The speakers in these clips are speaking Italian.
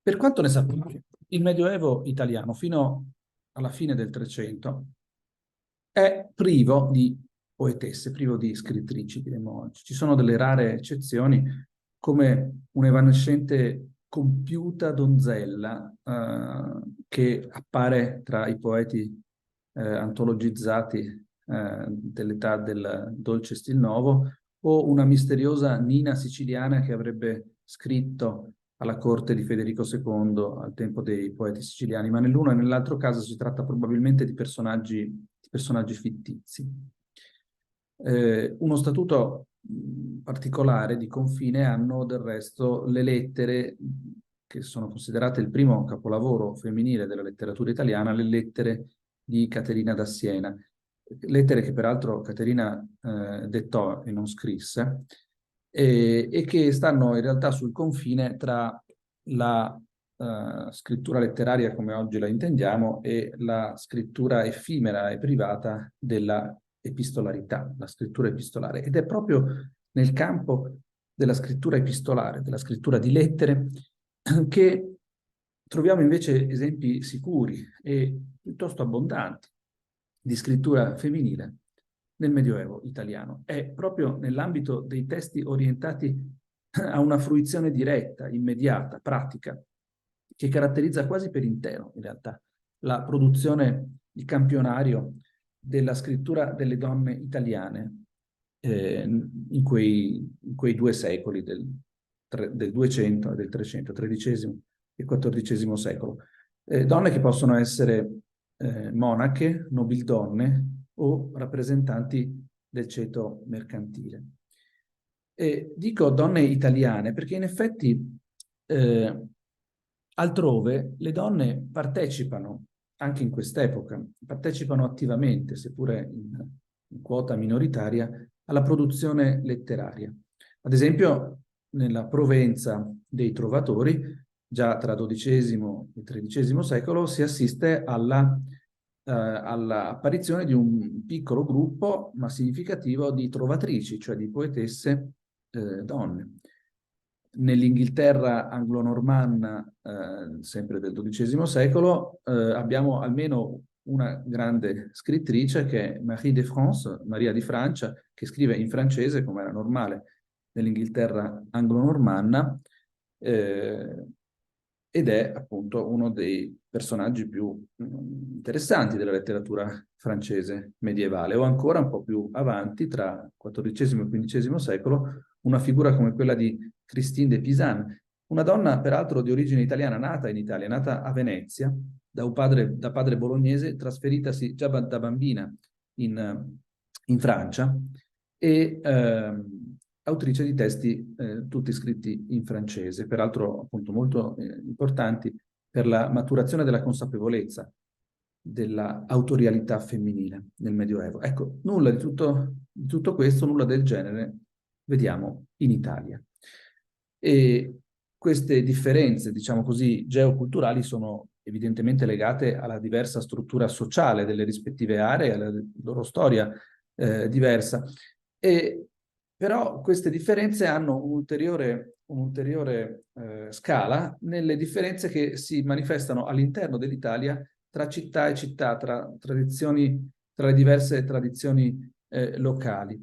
Per quanto ne sappiamo, il Medioevo italiano fino alla fine del Trecento è privo di poetesse, privo di scrittrici, diremmo oggi. Ci sono delle rare eccezioni, come un'evanescente compiuta donzella che appare tra i poeti antologizzati dell'età del dolce stil nuovo, o una misteriosa Nina siciliana che avrebbe scritto alla corte di Federico II al tempo dei poeti siciliani, ma nell'uno e nell'altro caso si tratta probabilmente di personaggi fittizi. Uno statuto particolare di confine hanno del resto le lettere che sono considerate il primo capolavoro femminile della letteratura italiana, le lettere di Caterina da Siena, lettere che peraltro Caterina dettò e non scrisse, e che stanno in realtà sul confine tra la scrittura letteraria come oggi la intendiamo e la scrittura effimera e privata della epistolarità, la scrittura epistolare. Ed è proprio nel campo della scrittura epistolare, della scrittura di lettere, che troviamo invece esempi sicuri e piuttosto abbondanti di scrittura femminile nel Medioevo italiano. È proprio nell'ambito dei testi orientati a una fruizione diretta, immediata, pratica, che caratterizza quasi per intero, in realtà, la produzione di campionario della scrittura delle donne italiane in quei due secoli del 200 e del 300, XIII e XIV secolo. Donne che possono essere monache, nobildonne o rappresentanti del ceto mercantile. Dico donne italiane perché in effetti altrove le donne partecipano, anche in quest'epoca, partecipano attivamente, seppure in quota minoritaria, alla produzione letteraria. Ad esempio, nella Provenza dei Trovatori, già tra XII e XIII secolo, si assiste all'apparizione di un piccolo gruppo, ma significativo, di trovatrici, cioè di poetesse donne. Nell'Inghilterra anglo-normanna, sempre del XII secolo, abbiamo almeno una grande scrittrice che è Marie de France, Maria di Francia, che scrive in francese, come era normale nell'Inghilterra anglo-normanna, ed è appunto uno dei personaggi più interessanti della letteratura francese medievale, o ancora un po' più avanti, tra XIV e XV secolo, una figura come quella di Christine de Pisan, una donna peraltro di origine italiana, nata in Italia, nata a Venezia, da padre bolognese, trasferitasi già da bambina in Francia, e autrice di testi tutti scritti in francese, peraltro appunto molto importanti per la maturazione della consapevolezza della autorialità femminile nel Medioevo. Ecco, nulla di tutto questo, nulla del genere vediamo in Italia. E queste differenze, diciamo così, geoculturali sono evidentemente legate alla diversa struttura sociale delle rispettive aree, alla loro storia diversa. Però queste differenze hanno un'ulteriore scala nelle differenze che si manifestano all'interno dell'Italia tra città e città, tra le diverse tradizioni locali.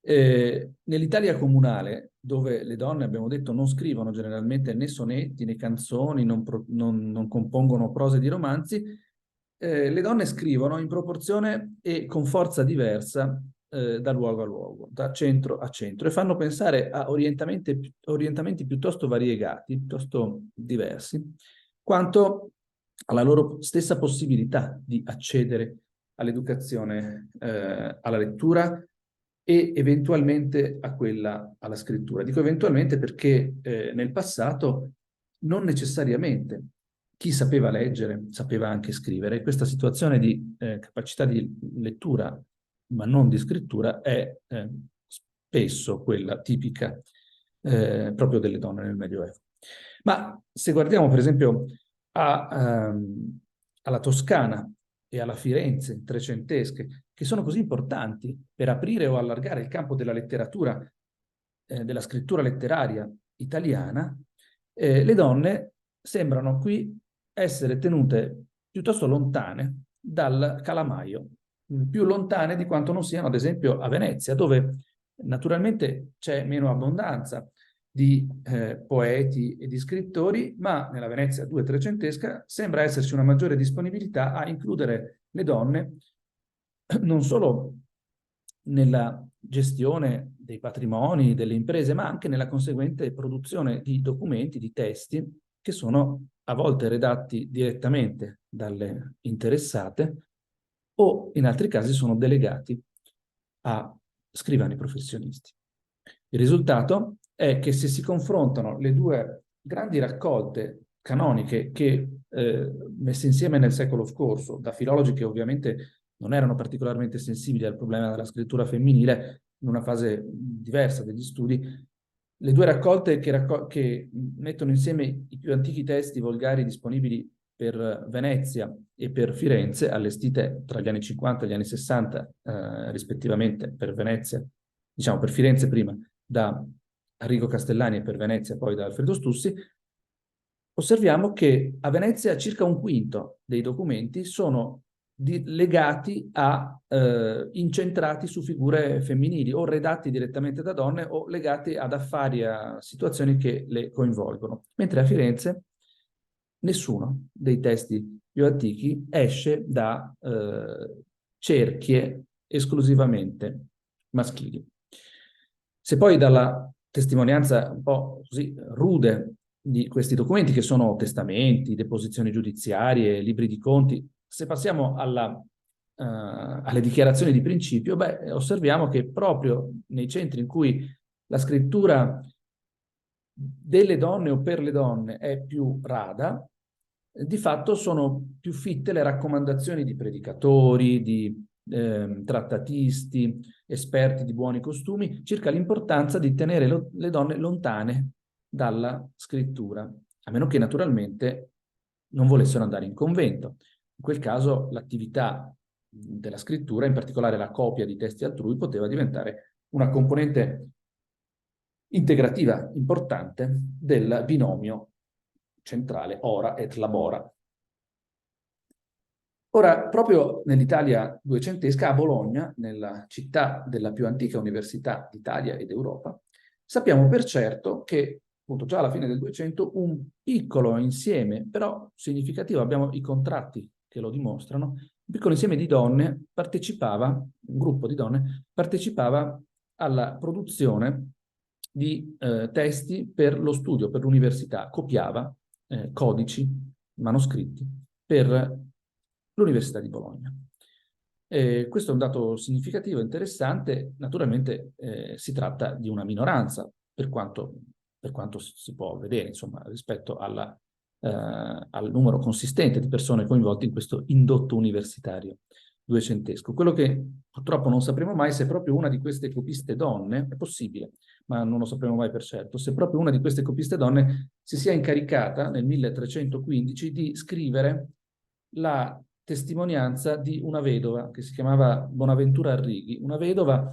Nell'Italia comunale, dove le donne, abbiamo detto, non scrivono generalmente né sonetti né canzoni, non compongono prose di romanzi, le donne scrivono in proporzione e con forza diversa da luogo a luogo, da centro a centro, e fanno pensare a orientamenti piuttosto variegati, piuttosto diversi, quanto alla loro stessa possibilità di accedere all'educazione, alla lettura e eventualmente alla scrittura. Dico eventualmente perché nel passato non necessariamente chi sapeva leggere sapeva anche scrivere, e questa situazione di capacità di lettura ma non di scrittura è spesso quella tipica proprio delle donne nel Medioevo. Ma se guardiamo per esempio alla Toscana e alla Firenze trecentesche, che sono così importanti per aprire o allargare il campo della letteratura, della scrittura letteraria italiana, le donne sembrano qui essere tenute piuttosto lontane dal calamaio, più lontane di quanto non siano, ad esempio, a Venezia, dove naturalmente c'è meno abbondanza di poeti e di scrittori, ma nella Venezia 200-300 sembra esserci una maggiore disponibilità a includere le donne non solo nella gestione dei patrimoni, delle imprese, ma anche nella conseguente produzione di documenti, di testi, che sono a volte redatti direttamente dalle interessate o in altri casi sono delegati a scrivani professionisti. Il risultato è che se si confrontano le due grandi raccolte canoniche che messe insieme nel secolo scorso, da filologi che ovviamente non erano particolarmente sensibili al problema della scrittura femminile, in una fase diversa degli studi, le due raccolte che mettono insieme i più antichi testi volgari disponibili per Venezia e per Firenze, allestite tra gli anni 50 e gli anni 60, rispettivamente per Venezia, diciamo per Firenze prima, da Arrigo Castellani e per Venezia poi da Alfredo Stussi, osserviamo che a Venezia circa un quinto dei documenti sono legati a, incentrati su figure femminili, o redatti direttamente da donne, o legati ad affari, a situazioni che le coinvolgono. Mentre a Firenze nessuno dei testi più antichi esce da cerchie esclusivamente maschili. Se poi dalla testimonianza un po' così rude di questi documenti, che sono testamenti, deposizioni giudiziarie, libri di conti, se passiamo alle dichiarazioni di principio, osserviamo che proprio nei centri in cui la scrittura delle donne o per le donne è più rada, di fatto sono più fitte le raccomandazioni di predicatori, di trattatisti, esperti di buoni costumi, circa l'importanza di tenere le donne lontane dalla scrittura, a meno che naturalmente non volessero andare in convento. In quel caso l'attività della scrittura, in particolare la copia di testi altrui, poteva diventare una componente integrativa importante del binomio centrale ora et labora. Ora, proprio nell'Italia duecentesca, a Bologna, nella città della più antica università d'Italia ed Europa, sappiamo per certo che, appunto, già alla fine del 200, un piccolo insieme, però significativo, abbiamo i contratti che lo dimostrano, un piccolo insieme di donne partecipava, un gruppo di donne, partecipava alla produzione di testi per lo studio, per l'università, copiava codici, manoscritti, per l'Università di Bologna. Questo è un dato significativo e interessante. Naturalmente si tratta di una minoranza, per quanto si può vedere, insomma, rispetto al numero consistente di persone coinvolte in questo indotto universitario duecentesco. Quello che purtroppo non sapremo mai se proprio una di queste copiste donne, è possibile, ma non lo sapremo mai per certo, se proprio una di queste copiste donne si sia incaricata nel 1315 di scrivere la testimonianza di una vedova che si chiamava Bonaventura Arrighi, una vedova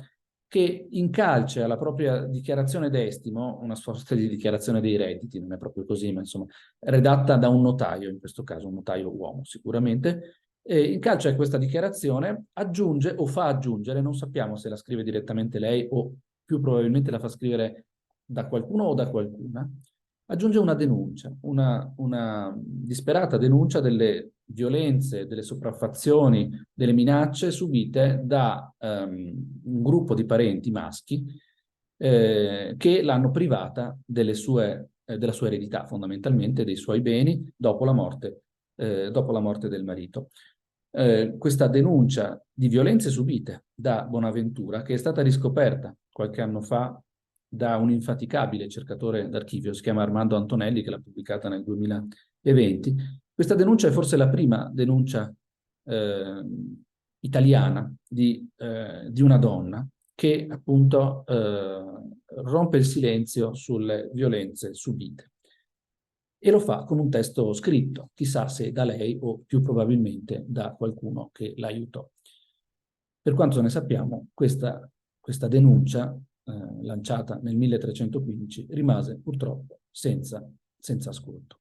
che in calce alla propria dichiarazione d'estimo, una sorta di dichiarazione dei redditi, non è proprio così, ma insomma, redatta da un notaio, in questo caso un notaio uomo sicuramente, in calce a questa dichiarazione aggiunge o fa aggiungere, non sappiamo se la scrive direttamente lei o più probabilmente la fa scrivere da qualcuno o da qualcuna, aggiunge una denuncia, una disperata denuncia delle violenze, delle sopraffazioni, delle minacce subite da un gruppo di parenti maschi che l'hanno privata della sua eredità, fondamentalmente dei suoi beni, dopo la morte del marito. Questa denuncia di violenze subite da Bonaventura, che è stata riscoperta qualche anno fa da un infaticabile cercatore d'archivio, si chiama Armando Antonelli, che l'ha pubblicata nel 2020. Questa denuncia è forse la prima denuncia italiana di una donna che appunto rompe il silenzio sulle violenze subite. E lo fa con un testo scritto, chissà se da lei o più probabilmente da qualcuno che l'aiutò. Per quanto ne sappiamo, questa denuncia lanciata nel 1315 rimase purtroppo senza ascolto.